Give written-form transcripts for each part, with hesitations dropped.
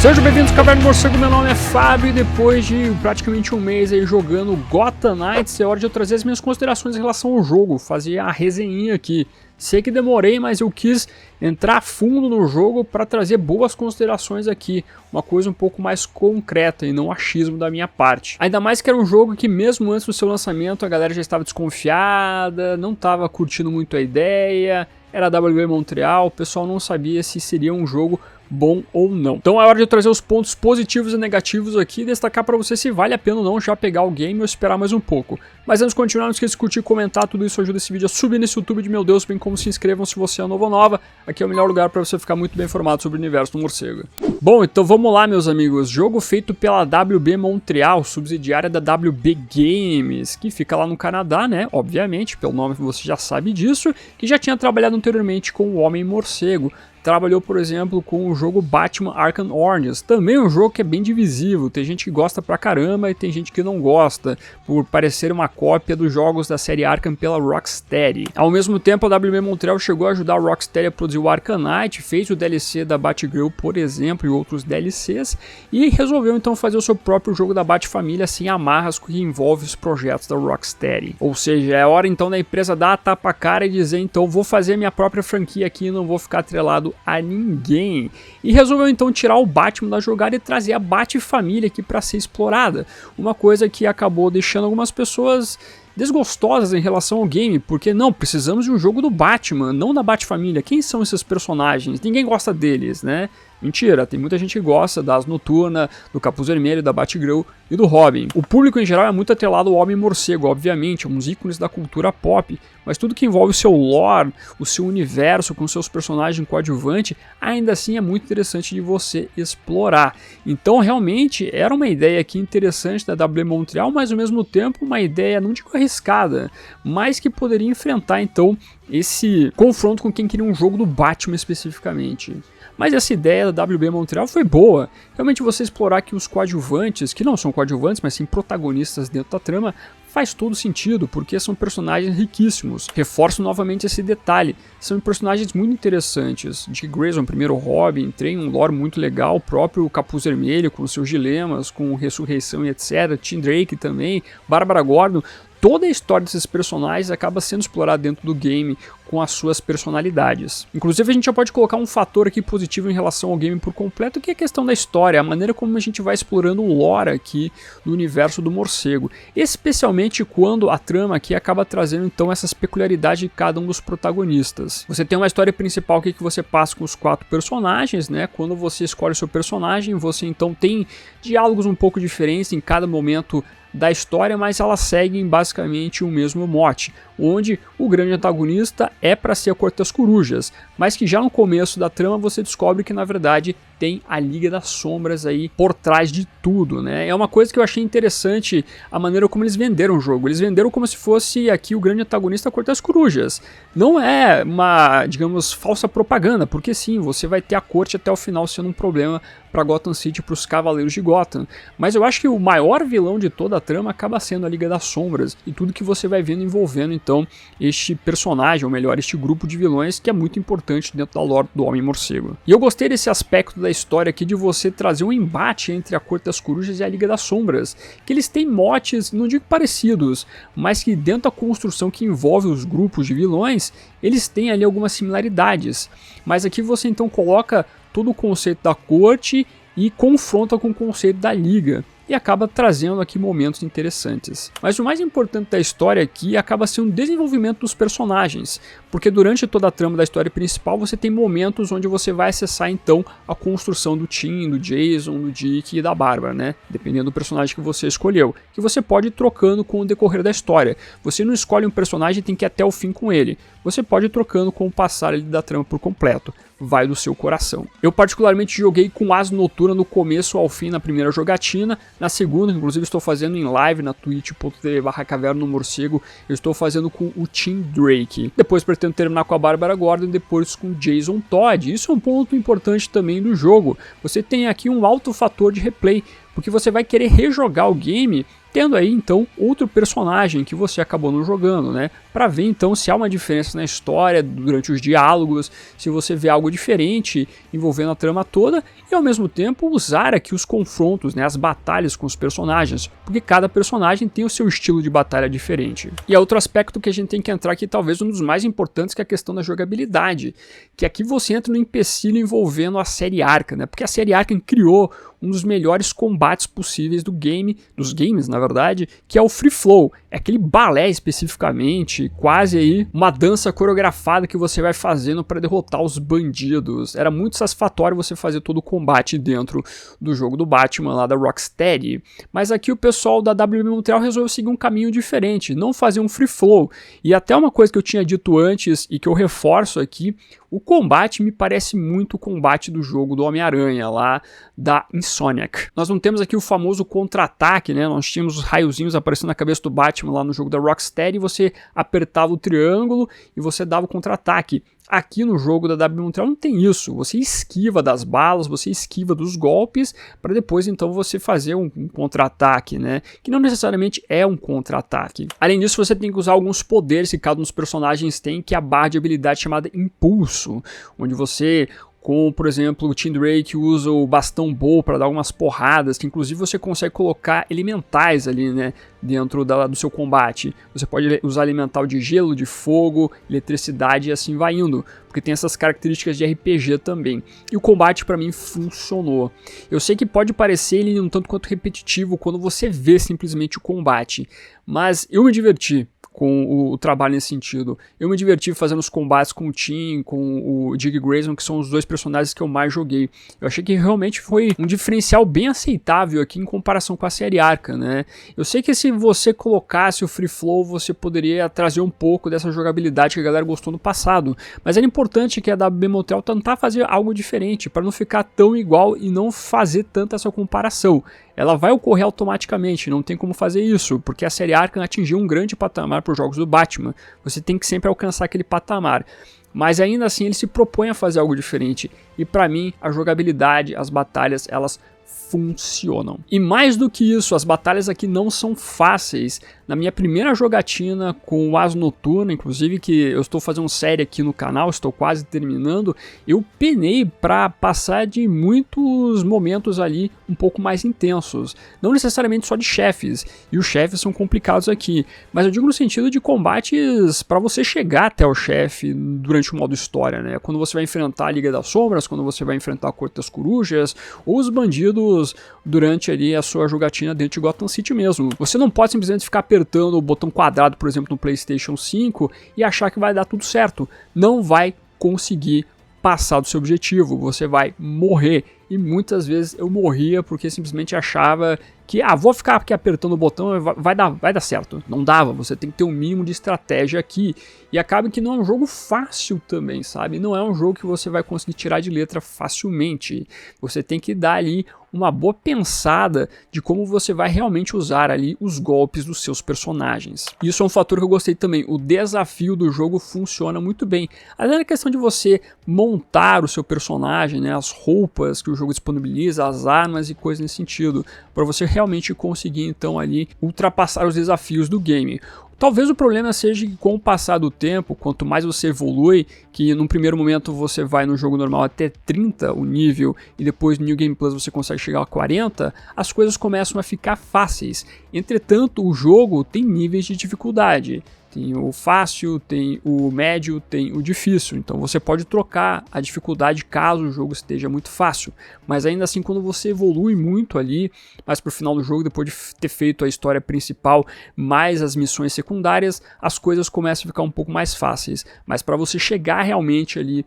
Sejam bem-vindos ao Caverna do Morcego, meu nome é Fábio e depois de praticamente um mês aí jogando Gotham Knights, é hora de eu trazer as minhas considerações em relação ao jogo, fazer a resenhinha aqui. Sei que demorei, mas eu quis entrar a fundo no jogo para trazer boas considerações aqui, uma coisa um pouco mais concreta e não achismo da minha parte. Ainda mais que era um jogo que mesmo antes do seu lançamento a galera já estava desconfiada, não estava curtindo muito a ideia, era WB Montreal, o pessoal não sabia se seria um jogo bom ou não. Então é hora de eu trazer os pontos positivos e negativos aqui e destacar para você se vale a pena ou não já pegar o game ou esperar mais um pouco. Mas antes de continuar, não esqueça de curtir e comentar, tudo isso ajuda esse vídeo a subir nesse YouTube de meu Deus, bem como se inscrevam se você é novo ou nova. Aqui é o melhor lugar para você ficar muito bem informado sobre o universo do morcego. Bom, então vamos lá, meus amigos. Jogo feito pela WB Montreal, subsidiária da WB Games, que fica lá no Canadá, né? Obviamente, pelo nome você já sabe disso, que já tinha trabalhado anteriormente com o Homem-Morcego. Trabalhou, por exemplo, com o jogo Batman Arkham Origins, também um jogo que é bem divisível, tem gente que gosta pra caramba e tem gente que não gosta, por parecer uma cópia dos jogos da série Arkham pela Rocksteady. Ao mesmo tempo, a WB Montreal chegou a ajudar a Rocksteady a produzir o Arkham Knight, fez o DLC da Batgirl, por exemplo, e outros DLCs, e resolveu então fazer o seu próprio jogo da Batfamília sem amarras que envolve os projetos da Rocksteady. Ou seja, é hora então da empresa dar a tapa a cara e dizer, então vou fazer minha própria franquia aqui e não vou ficar atrelado a ninguém, e resolveu então tirar o Batman da jogada e trazer a Batfamília aqui para ser explorada, uma coisa que acabou deixando algumas pessoas desgostosas em relação ao game, porque não, precisamos de um jogo do Batman, não da Batfamília. Quem são esses personagens? Ninguém gosta deles, né? Mentira, tem muita gente que gosta da Asa Noturna, do Capuz Vermelho, da Batgirl e do Robin. O público em geral é muito atrelado ao Homem-Morcego, obviamente, uns ícones da cultura pop, mas tudo que envolve o seu lore, o seu universo com seus personagens coadjuvantes, ainda assim é muito interessante de você explorar. Então realmente era uma ideia aqui interessante da WB Montreal, mas ao mesmo tempo uma ideia, não digo arriscada, mas que poderia enfrentar então esse confronto com quem queria um jogo do Batman especificamente. Mas essa ideia da WB Montreal foi boa. Realmente você explorar que os coadjuvantes, que não são coadjuvantes, mas sim protagonistas dentro da trama, faz todo sentido, porque são personagens riquíssimos. Reforço novamente esse detalhe, são personagens muito interessantes. Dick Grayson, primeiro Robin, tem um lore muito legal, o próprio Capuz Vermelho com seus dilemas, com ressurreição e etc. Tim Drake também, Bárbara Gordon. Toda a história desses personagens acaba sendo explorada dentro do game com as suas personalidades. Inclusive a gente já pode colocar um fator aqui positivo em relação ao game por completo, que é a questão da história, a maneira como a gente vai explorando o lore aqui no universo do morcego. Especialmente quando a trama aqui acaba trazendo então essas peculiaridades de cada um dos protagonistas. Você tem uma história principal aqui que você passa com os 4 personagens, né? Quando você escolhe o seu personagem, você então tem diálogos um pouco diferentes em cada momento da história, mas elas seguem basicamente o mesmo mote, onde o grande antagonista é para ser a Corte das Corujas, mas que já no começo da trama você descobre que na verdade tem a Liga das Sombras aí por trás de tudo, né? É uma coisa que eu achei interessante a maneira como eles venderam o jogo. Eles venderam como se fosse aqui o grande antagonista a Corte das Corujas. Não é uma, digamos, falsa propaganda, porque sim, você vai ter a corte até o final sendo um problema para Gotham City, para os Cavaleiros de Gotham. Mas eu acho que o maior vilão de toda a trama acaba sendo a Liga das Sombras e tudo que você vai vendo envolvendo então este personagem, ou melhor, este grupo de vilões que é muito importante dentro da lore do Homem-Morcego. E eu gostei desse aspecto da história aqui de você trazer um embate entre a Corte das Corujas e a Liga das Sombras, que eles têm motes, não digo parecidos, mas que dentro da construção que envolve os grupos de vilões, eles têm ali algumas similaridades. Mas aqui você então coloca todo o conceito da corte e confronta com o conceito da liga, e acaba trazendo aqui momentos interessantes. Mas o mais importante da história aqui acaba sendo o desenvolvimento dos personagens, porque durante toda a trama da história principal você tem momentos onde você vai acessar então a construção do Tim, do Jason, do Dick e da Bárbara, né? Dependendo do personagem que você escolheu, que você pode ir trocando com o decorrer da história. Você não escolhe um personagem e tem que ir até o fim com ele. Você pode ir trocando com o passar da trama por completo. Vai do seu coração. Eu particularmente joguei com Asa Noturna no começo ao fim na primeira jogatina. Na segunda, inclusive estou fazendo em live na twitch.tv/Caverna do Morcego, eu estou fazendo com o Tim Drake. Depois pretendo terminar com a Bárbara Gordon e depois com o Jason Todd. Isso é um ponto importante também do jogo. Você tem aqui um alto fator de replay, porque você vai querer rejogar o game tendo aí então outro personagem que você acabou não jogando, né? para ver então se há uma diferença na história durante os diálogos, se você vê algo diferente envolvendo a trama toda, e ao mesmo tempo usar aqui os confrontos, né, as batalhas com os personagens, porque cada personagem tem o seu estilo de batalha diferente. E é outro aspecto que a gente tem que entrar aqui, talvez um dos mais importantes, que é a questão da jogabilidade, que aqui você entra no empecilho envolvendo a série Arkham, né, porque a série Arkham criou um dos melhores combates possíveis dos games, na verdade, que é o Free Flow. É aquele balé especificamente, quase aí uma dança coreografada que você vai fazendo para derrotar os bandidos. Era muito satisfatório você fazer todo o combate dentro do jogo do Batman lá da Rocksteady. Mas aqui o pessoal da WB Montreal resolveu seguir um caminho diferente, não fazer um Free Flow. E até uma coisa que eu tinha dito antes e que eu reforço aqui, o combate me parece muito o combate do jogo do Homem-Aranha lá da Insomniac. Nós não temos aqui o famoso contra-ataque, né? Nós tínhamos os raiozinhos aparecendo na cabeça do Batman lá no jogo da Rocksteady, e você apertava o triângulo e você dava o contra-ataque. Aqui no jogo da WB Montreal não tem isso, você esquiva das balas, você esquiva dos golpes, para depois então você fazer um contra-ataque, né? Que não necessariamente é um contra-ataque. Além disso, você tem que usar alguns poderes que cada um dos personagens tem, que é a barra de habilidade chamada Impulso, onde você, como por exemplo o Tim Drake usa o bastão Bow para dar algumas porradas, que inclusive você consegue colocar elementais ali, né, dentro do seu combate. Você pode usar elemental de gelo, de fogo, eletricidade e assim vai indo, porque tem essas características de RPG também. E o combate para mim funcionou. Eu sei que pode parecer ele um tanto quanto repetitivo quando você vê simplesmente o combate, mas eu me diverti com o trabalho nesse sentido. Eu me diverti fazendo os combates com o Tim, com o Dick Grayson, que são os dois personagens que eu mais joguei. Eu achei que realmente foi um diferencial bem aceitável aqui em comparação com a série Arkham, né? Eu sei que se você colocasse o Free Flow, você poderia trazer um pouco dessa jogabilidade que a galera gostou no passado, mas era importante que a WB Montreal tentar fazer algo diferente, para não ficar tão igual e não fazer tanta essa comparação. Ela vai ocorrer automaticamente, não tem como fazer isso, porque a série Arkham atingiu um grande patamar para os jogos do Batman. Você tem que sempre alcançar aquele patamar. Mas ainda assim ele se propõe a fazer algo diferente. E para mim, a jogabilidade, as batalhas, elas funcionam. E mais do que isso, as batalhas aqui não são fáceis. Na minha primeira jogatina com o Asa Noturna, inclusive, que eu estou fazendo série aqui no canal, estou quase terminando, eu penei para passar de muitos momentos ali um pouco mais intensos. Não necessariamente só de chefes, e os chefes são complicados aqui, mas eu digo no sentido de combates para você chegar até o chefe durante o modo história, né? Quando você vai enfrentar a Liga das Sombras, quando você vai enfrentar a Corte das Corujas, ou os bandidos durante ali a sua jogatina dentro de Gotham City mesmo. Você não pode simplesmente ficar apertando o botão quadrado, por exemplo, no PlayStation 5 e achar que vai dar tudo certo. Não vai conseguir passar do seu objetivo, você vai morrer. E muitas vezes eu morria porque simplesmente achava que, vou ficar aqui apertando o botão, vai dar certo. Não dava, você tem que ter um mínimo de estratégia aqui. E acaba que não é um jogo fácil também, sabe? Não é um jogo que você vai conseguir tirar de letra facilmente. Você tem que dar ali uma boa pensada de como você vai realmente usar ali os golpes dos seus personagens. Isso é um fator que eu gostei também. O desafio do jogo funciona muito bem. Além da questão de você montar o seu personagem, né, as roupas que o jogo disponibiliza, as armas e coisas nesse sentido, para você realmente conseguir então ali ultrapassar os desafios do game. Talvez o problema seja que com o passar do tempo, quanto mais você evolui, que num primeiro momento você vai no jogo normal até 30 o nível e depois no New Game Plus você consegue chegar a 40, as coisas começam a ficar fáceis. Entretanto, o jogo tem níveis de dificuldade. Tem o fácil, tem o médio, tem o difícil. Então você pode trocar a dificuldade caso o jogo esteja muito fácil. Mas ainda assim, quando você evolui muito ali, mais pro final do jogo, depois de ter feito a história principal, mais as missões secundárias, as coisas começam a ficar um pouco mais fáceis. Mas para você chegar realmente ali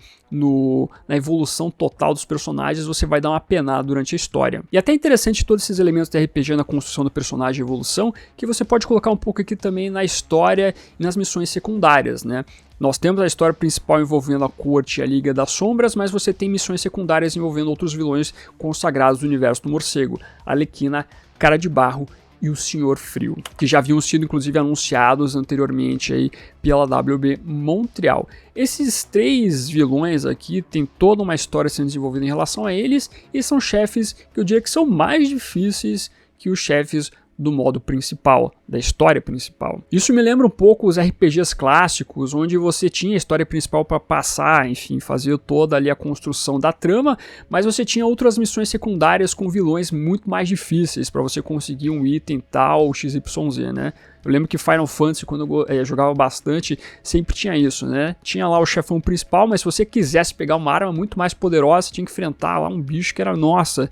na evolução total dos personagens, você vai dar uma penada durante a história. E até interessante todos esses elementos de RPG na construção do personagem e evolução, que você pode colocar um pouco aqui também na história e nas missões secundárias, né? Nós temos a história principal envolvendo a Corte e a Liga das Sombras, mas você tem missões secundárias envolvendo outros vilões consagrados do universo do morcego, a Arlequina, Cara de Barro e o Senhor Frio, que já haviam sido inclusive anunciados anteriormente aí pela WB Montreal. Esses três vilões aqui tem toda uma história sendo desenvolvida em relação a eles, e são chefes que eu diria que são mais difíceis que os chefes do modo principal, da história principal. Isso me lembra um pouco os RPGs clássicos, onde você tinha a história principal para passar, enfim, fazer toda ali a construção da trama, mas você tinha outras missões secundárias com vilões muito mais difíceis para você conseguir um item tal, XYZ, né? Eu lembro que Final Fantasy, quando eu jogava bastante, sempre tinha isso, né? Tinha lá o chefão principal, mas se você quisesse pegar uma arma muito mais poderosa, você tinha que enfrentar lá um bicho que era, nossa,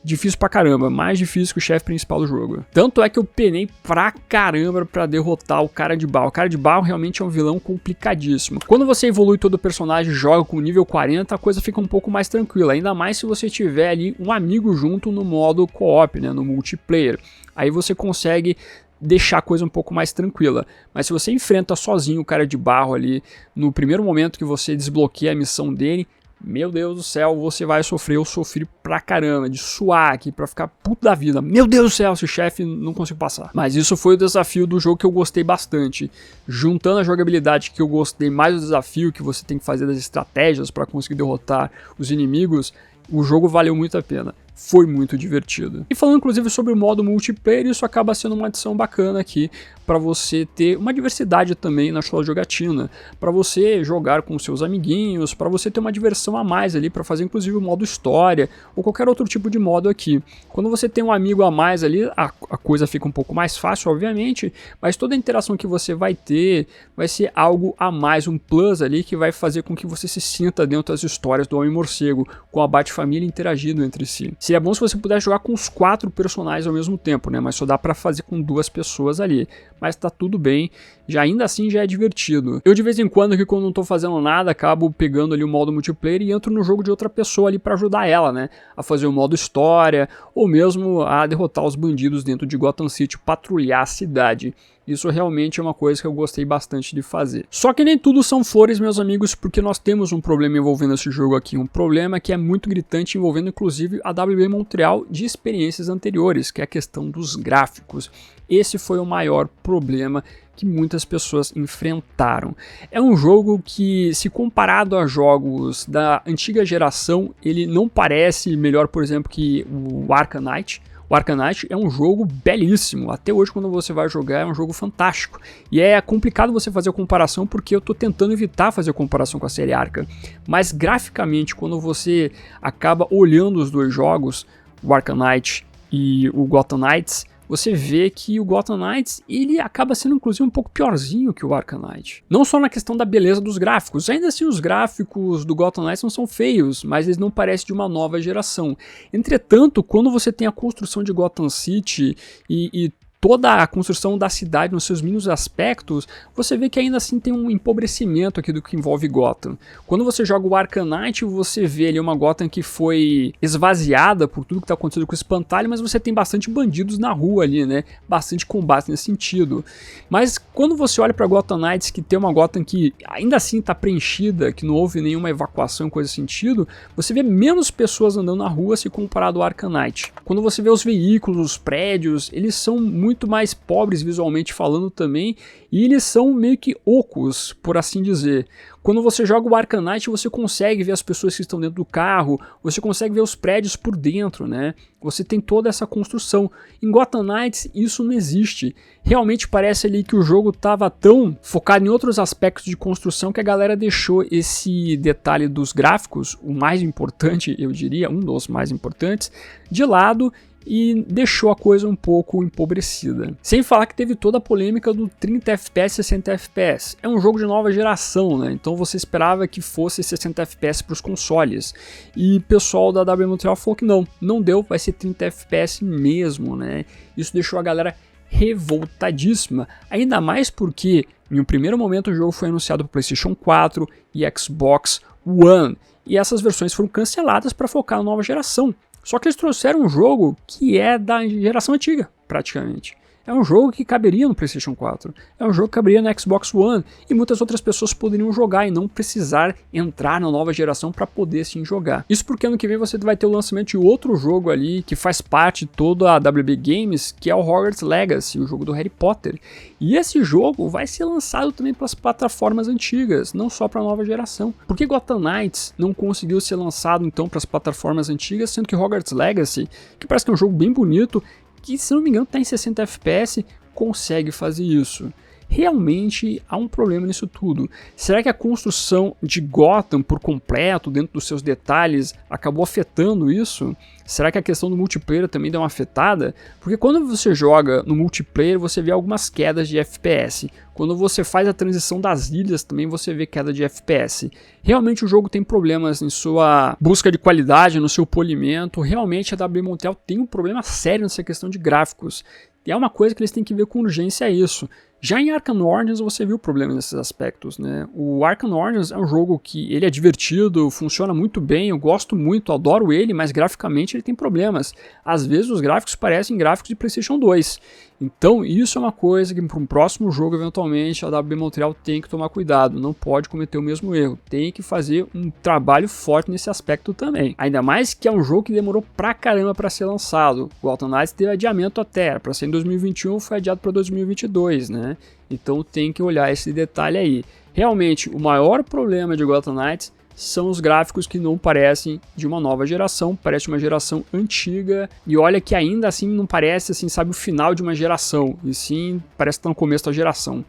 difícil pra caramba, mais difícil que o chefe principal do jogo. Tanto é que eu penei pra caramba pra derrotar o Cara de Barro. O Cara de Barro realmente é um vilão complicadíssimo. Quando você evolui todo o personagem e joga com nível 40, a coisa fica um pouco mais tranquila, ainda mais se você tiver ali um amigo junto no modo co-op, né, no multiplayer. Aí você consegue deixar a coisa um pouco mais tranquila. Mas se você enfrenta sozinho o Cara de Barro ali, no primeiro momento que você desbloqueia a missão dele, meu Deus do céu, você vai sofrer. Eu sofri pra caramba, de suar aqui, pra ficar puto da vida. Meu Deus do céu, esse chefe não consigo passar. Mas isso foi o desafio do jogo que eu gostei bastante. Juntando a jogabilidade que eu gostei, mais o desafio que você tem que fazer das estratégias pra conseguir derrotar os inimigos, o jogo valeu muito a pena. Foi muito divertido. E falando inclusive sobre o modo multiplayer, isso acaba sendo uma adição bacana aqui para você ter uma diversidade também na sua jogatina, para você jogar com seus amiguinhos, para você ter uma diversão a mais ali, para fazer inclusive o modo história ou qualquer outro tipo de modo aqui. Quando você tem um amigo a mais ali, a coisa fica um pouco mais fácil, obviamente, mas toda a interação que você vai ter vai ser algo a mais, um plus ali que vai fazer com que você se sinta dentro das histórias do Homem-Morcego, com a Bat-Família interagindo entre si. Seria bom se você pudesse jogar com os 4 personagens ao mesmo tempo, né? Mas só dá pra fazer com 2 pessoas ali. Mas tá tudo bem, já ainda assim já é divertido. Eu de vez em quando aqui, quando não tô fazendo nada, acabo pegando ali o modo multiplayer e entro no jogo de outra pessoa ali pra ajudar ela, né? A fazer o modo história, ou mesmo a derrotar os bandidos dentro de Gotham City, patrulhar a cidade. Isso realmente é uma coisa que eu gostei bastante de fazer. Só que nem tudo são flores, meus amigos, porque nós temos um problema envolvendo esse jogo aqui. Um problema que é muito gritante, envolvendo inclusive a WB Montreal de experiências anteriores, que é a questão dos gráficos. Esse foi o maior problema que muitas pessoas enfrentaram. É um jogo que, se comparado a jogos da antiga geração, ele não parece melhor, por exemplo, que o Arcanite. O Arcanite é um jogo belíssimo, até hoje quando você vai jogar é um jogo fantástico. E é complicado você fazer a comparação porque eu estou tentando evitar fazer a comparação com a série Arca. Mas graficamente, quando você acaba olhando os dois jogos, o Arcanite e o Gotham Knights, você vê que o Gotham Knights ele acaba sendo inclusive um pouco piorzinho que o Arcanite. Não só na questão da beleza dos gráficos, ainda assim os gráficos do Gotham Knights não são feios, mas eles não parecem de uma nova geração. Entretanto, quando você tem a construção de Gotham City e toda a construção da cidade nos seus mínimos aspectos, você vê que ainda assim tem um empobrecimento aqui do que envolve Gotham. Quando você joga o Arcanite, você vê ali uma Gotham que foi esvaziada por tudo que está acontecendo com o espantalho, mas você tem bastante bandidos na rua ali, né? Bastante combate nesse sentido. Mas quando você olha para Gotham Knights, que tem uma Gotham que ainda assim está preenchida, que não houve nenhuma evacuação, coisa desse sentido, você vê menos pessoas andando na rua se comparado ao Arcanite. Quando você vê os veículos, os prédios, eles são muito mais pobres visualmente falando também, e eles são meio que ocos, por assim dizer. Quando você joga o Arcanite, você consegue ver as pessoas que estão dentro do carro, você consegue ver os prédios por dentro, né? Você tem toda essa construção. Em Gotham Knights isso não existe. Realmente parece ali que o jogo estava tão focado em outros aspectos de construção que a galera deixou esse detalhe dos gráficos, o mais importante, eu diria, um dos mais importantes, de lado, e deixou a coisa um pouco empobrecida. Sem falar que teve toda a polêmica do 30 FPS, 60 FPS. É um jogo de nova geração, né? Então você esperava que fosse 60 FPS para os consoles. E o pessoal da WB Montreal falou que não deu, vai ser 30 FPS mesmo, né? Isso deixou a galera revoltadíssima. Ainda mais porque, em um primeiro momento, o jogo foi anunciado para PlayStation 4 e Xbox One. E essas versões foram canceladas para focar na nova geração. Só que eles trouxeram um jogo que é da geração antiga, praticamente. É um jogo que caberia no PlayStation 4, é um jogo que caberia no Xbox One, e muitas outras pessoas poderiam jogar e não precisar entrar na nova geração para poder sim jogar. Isso porque ano que vem você vai ter o lançamento de outro jogo ali, que faz parte de toda a WB Games, que é o Hogwarts Legacy, o jogo do Harry Potter. E esse jogo vai ser lançado também para as plataformas antigas, não só para a nova geração. Por que Gotham Knights não conseguiu ser lançado então para as plataformas antigas, sendo que Hogwarts Legacy, que parece que é um jogo bem bonito, que, se não me engano, está em 60 FPS, consegue fazer isso. Realmente há um problema nisso tudo. Será que a construção de Gotham por completo, dentro dos seus detalhes, acabou afetando isso? Será que a questão do multiplayer também deu uma afetada? Porque quando você joga no multiplayer, você vê algumas quedas de FPS. Quando você faz a transição das ilhas, também você vê queda de FPS. Realmente o jogo tem problemas em sua busca de qualidade, no seu polimento. Realmente a WB Montreal tem um problema sério nessa questão de gráficos. E é uma coisa que eles têm que ver com urgência isso. Já em Arkham Origins você viu problemas nesses aspectos, né? O Arkham Origins é um jogo que ele é divertido, funciona muito bem, eu gosto muito, adoro ele, mas graficamente ele tem problemas. Às vezes os gráficos parecem gráficos de PlayStation 2. Então isso é uma coisa que para um próximo jogo, eventualmente, a WB Montreal tem que tomar cuidado, não pode cometer o mesmo erro, tem que fazer um trabalho forte nesse aspecto também. Ainda mais que é um jogo que demorou pra caramba para ser lançado. O Gotham Knights teve adiamento até, era para ser em 2021, foi adiado para 2022, né? Então tem que olhar esse detalhe aí. Realmente, o maior problema de Gotham Knights são os gráficos que não parecem de uma nova geração, parece uma geração antiga, e olha que ainda assim não parece, assim, sabe, o final de uma geração, e sim parece que está no começo da geração.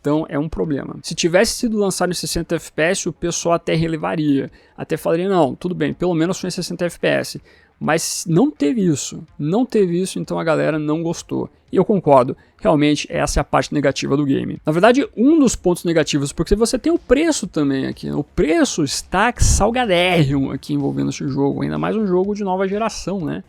Então é um problema. Se tivesse sido lançado em 60 FPS, o pessoal até relevaria, até falaria, não, tudo bem, pelo menos foi em 60 FPS. Mas não teve isso, então a galera não gostou. E eu concordo, realmente essa é a parte negativa do game. Na verdade, um dos pontos negativos, porque você tem o preço também aqui, né? O preço está salgadérrimo aqui envolvendo esse jogo, ainda mais um jogo de nova geração, né?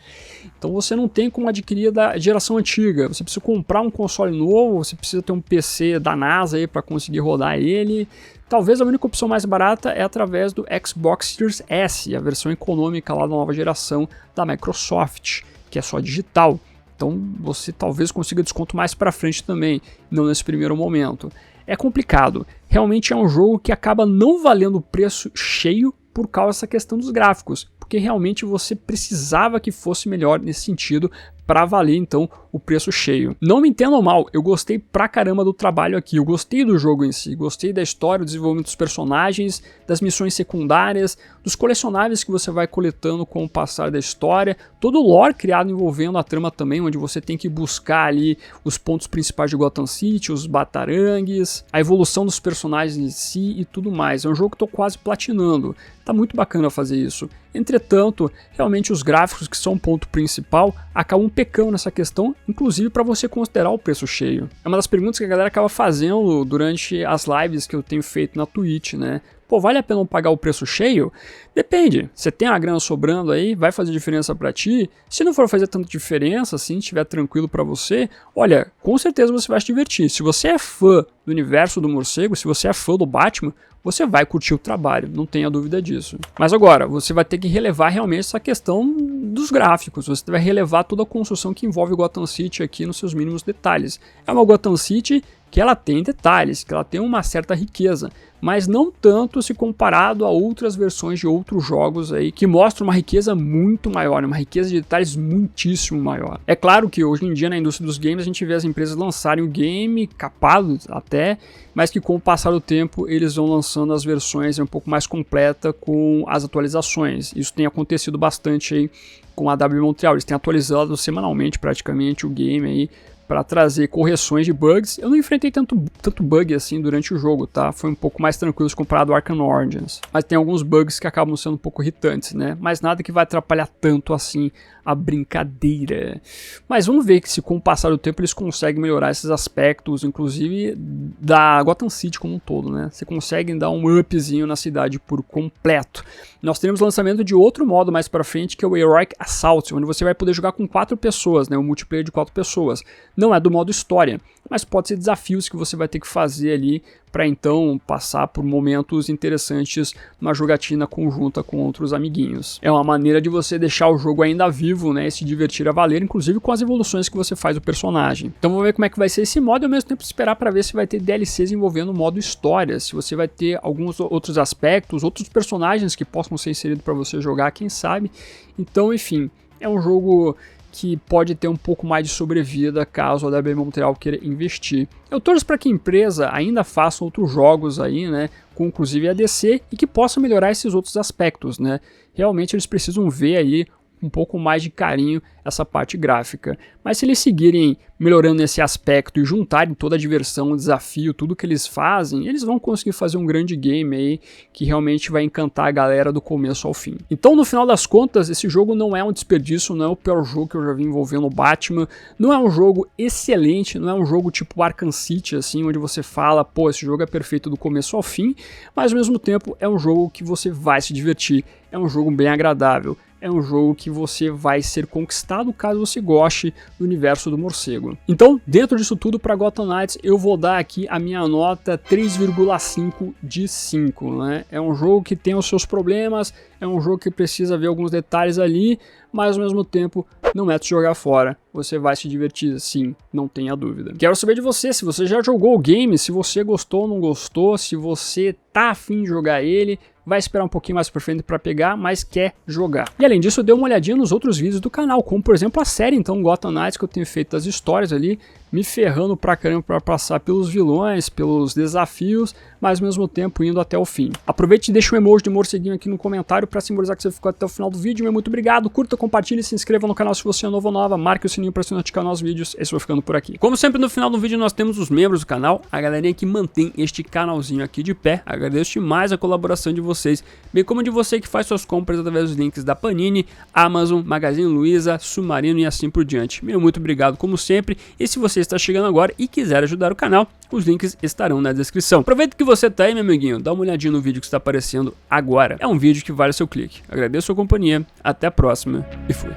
Então você não tem como adquirir da geração antiga, você precisa comprar um console novo, você precisa ter um PC da NASA aí para conseguir rodar ele. Talvez a única opção mais barata é através do Xbox Series S, a versão econômica lá da nova geração da Microsoft, que é só digital. Então você talvez consiga desconto mais para frente também, não nesse primeiro momento. É complicado, realmente é um jogo que acaba não valendo o preço cheio por causa dessa questão dos gráficos, porque realmente você precisava que fosse melhor nesse sentido para valer então o preço cheio. Não me entendam mal, eu gostei pra caramba do trabalho aqui, eu gostei do jogo em si, gostei da história, do desenvolvimento dos personagens, das missões secundárias, dos colecionáveis que você vai coletando com o passar da história, todo o lore criado envolvendo a trama também, onde você tem que buscar ali os pontos principais de Gotham City, os batarangues, a evolução dos personagens em si e tudo mais. É um jogo que eu tô quase platinando, tá muito bacana fazer isso. Entretanto, realmente os gráficos, que são o ponto principal, acabam pecando nessa questão, inclusive para você considerar o preço cheio. É uma das perguntas que a galera acaba fazendo durante as lives que eu tenho feito na Twitch, né? Pô, vale a pena pagar o preço cheio? Depende. Você tem a grana sobrando aí, vai fazer diferença para ti? Se não for fazer tanta diferença, assim, estiver tranquilo para você, olha, com certeza você vai se divertir. Se você é fã do universo do morcego, se você é fã do Batman, você vai curtir o trabalho, não tenha dúvida disso. Mas agora, você vai ter que relevar realmente essa questão dos gráficos, você vai relevar toda a construção que envolve Gotham City aqui nos seus mínimos detalhes. É uma Gotham City que ela tem detalhes, que ela tem uma certa riqueza, mas não tanto se comparado a outras versões de outros jogos aí que mostram uma riqueza muito maior, uma riqueza de detalhes muitíssimo maior. É claro que hoje em dia na indústria dos games a gente vê as empresas lançarem o game capado até, mas que com o passar do tempo eles vão lançando as versões um pouco mais completa com as atualizações. Isso tem acontecido bastante aí com a WB Montreal, eles têm atualizado semanalmente praticamente o game aí para trazer correções de bugs. Eu não enfrentei tanto bug assim durante o jogo, tá? Foi um pouco mais tranquilo se comparado ao Arkham Origins. Mas tem alguns bugs que acabam sendo um pouco irritantes, né? Mas nada que vai atrapalhar tanto assim a brincadeira. Mas vamos ver que se com o passar do tempo eles conseguem melhorar esses aspectos, inclusive da Gotham City como um todo, né? Você consegue dar um upzinho na cidade por completo. Nós teremos lançamento de outro modo mais para frente, que é o Heroic Assault, onde você vai poder jogar com 4 pessoas, né? Um multiplayer de 4 pessoas. Não é do modo história, mas pode ser desafios que você vai ter que fazer ali para então passar por momentos interessantes numa jogatina conjunta com outros amiguinhos. É uma maneira de você deixar o jogo ainda vivo, né, e se divertir a valer, inclusive com as evoluções que você faz do personagem. Então vamos ver como é que vai ser esse modo e ao mesmo tempo esperar para ver se vai ter DLCs envolvendo o modo história, se você vai ter alguns outros aspectos, outros personagens que possam ser inseridos para você jogar, quem sabe. Então, enfim, é um jogo que pode ter um pouco mais de sobrevida caso a WB Montreal queira investir. Eu torço para que a empresa ainda faça outros jogos aí, né, com inclusive a DC, e que possa melhorar esses outros aspectos, né. Realmente eles precisam ver aí com um pouco mais de carinho essa parte gráfica. Mas se eles seguirem melhorando esse aspecto e juntarem toda a diversão, o desafio, tudo que eles fazem, eles vão conseguir fazer um grande game aí que realmente vai encantar a galera do começo ao fim. Então, no final das contas, esse jogo não é um desperdício, não é o pior jogo que eu já vi envolvendo o Batman, não é um jogo excelente, não é um jogo tipo Arkham City, assim, onde você fala, pô, esse jogo é perfeito do começo ao fim, mas ao mesmo tempo é um jogo que você vai se divertir, é um jogo bem agradável. É um jogo que você vai ser conquistado caso você goste do universo do morcego. Então, dentro disso tudo, para Gotham Knights, eu vou dar aqui a minha nota 3,5 de 5. Né? É um jogo que tem os seus problemas, é um jogo que precisa ver alguns detalhes ali, mas ao mesmo tempo não é de jogar fora. Você vai se divertir sim, não tenha dúvida. Quero saber de você, se você já jogou o game, se você gostou ou não gostou, se você tá afim de jogar ele, vai esperar um pouquinho mais pra frente para pegar, mas quer jogar. E além disso, dê uma olhadinha nos outros vídeos do canal, como por exemplo a série então Gotham Knights, que eu tenho feito as histórias ali, me ferrando pra caramba para passar pelos vilões, pelos desafios, mas ao mesmo tempo indo até o fim. Aproveite e deixa um emoji de morceguinho aqui no comentário para simbolizar que você ficou até o final do vídeo. Meu muito obrigado, curta, compartilhe, se inscreva no canal se você é novo ou nova, marque o sininho para se notificar novos vídeos. Esse vai ficando por aqui. Como sempre, no final do vídeo nós temos os membros do canal, a galerinha que mantém este canalzinho aqui de pé. Agradeço demais a colaboração de vocês, bem como de você que faz suas compras através dos links da Panini, Amazon, Magazine Luiza, Submarino e assim por diante. Meu muito obrigado como sempre, e se você está chegando agora e quiser ajudar o canal, os links estarão na descrição. Aproveita que você tá aí, meu amiguinho, dá uma olhadinha no vídeo que está aparecendo agora. É um vídeo que vale seu clique. Agradeço a sua companhia, até a próxima e fui.